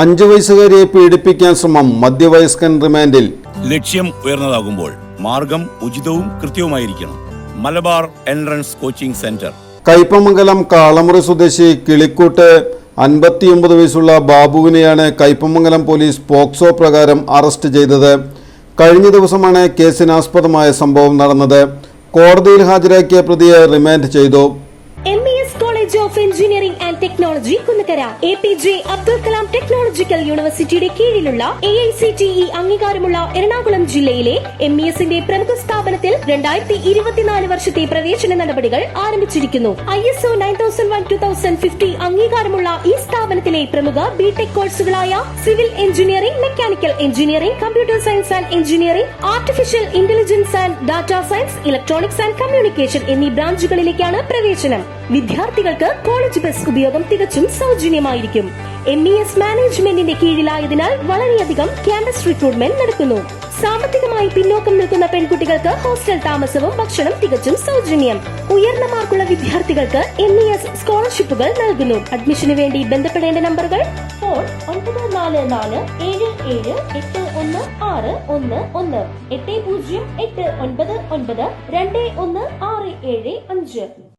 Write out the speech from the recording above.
5 വയസ്സുകാരിയെ പീഡിപ്പിക്കാൻ ശ്രമം, മധ്യവയസ്കൻ റിമാൻഡിൽ. ലക്ഷ്യം ഉയർന്നതാകുമ്പോൾ മാർഗം ഉചിതവും കൃത്യവുമായിരിക്കണം. Malabar entrance coaching centre. Kaipamangalam Kalamuri സ്വദേശി കിളിക്കൂട്ട് 59 വയസ്സുള്ള ബാബുവിനെയാണ് കയ്പമംഗലം പോലീസ് പോക്സോ പ്രകാരം അറസ്റ്റ് ചെയ്തത്. കഴിഞ്ഞ ദിവസമാണ് കേസിനാസ്പദമായ സംഭവം നടന്നത്. കോടതിയിൽ ഹാജരാക്കിയ പ്രതിയെ റിമാൻഡ് ചെയ്തു. College of engineering and technology Kunnakkara, APJ Abdul Kalam technological യൂണിവേഴ്സിറ്റിയുടെ കീഴിലുള്ള AICTE അംഗീകാരമുള്ള എറണാകുളം ജില്ലയിലെ MESന്റെ പ്രമുഖ സ്ഥാപനത്തിൽ 2024 വർഷത്തെ പ്രവേശന നടപടികൾ ആരംഭിച്ചിരിക്കുന്നു. ISO 9001:2050 അംഗീകാരമുള്ള ഈ സ്ഥാപനത്തിലെ പ്രമുഖ BTech കോഴ്സുകളായ civil engineering, mechanical engineering, computer science and engineering, artificial intelligence and data science, electronics and communication എന്നീ ബ്രാഞ്ചുകളിലേക്കാണ് പ്രവേശനം. വിദ്യാർത്ഥികൾക്ക് കോളേജ് ബസ് ഉപയോഗം തികച്ചും സൗജന്യമായിരിക്കും. MES മാനേജ്മെന്റിന്റെ കീഴിലായതിനാൽ വളരെയധികം ക്യാമ്പസ് റിക്രൂട്ട്മെന്റ് നടക്കുന്നു. സാമ്പത്തികമായി പിന്നോക്കം നിൽക്കുന്ന പെൺകുട്ടികൾക്ക് ഹോസ്റ്റൽ താമസവും ഭക്ഷണം തികച്ചും സൗജന്യം. ഉയർന്ന മാർക്കുള്ള വിദ്യാർത്ഥികൾക്ക് MES സ്കോളർഷിപ്പുകൾ നൽകുന്നു. അഡ്മിഷന് വേണ്ടി ബന്ധപ്പെടേണ്ട നമ്പറുകൾ: ഫോൺ 944 77 8161 8089 2165.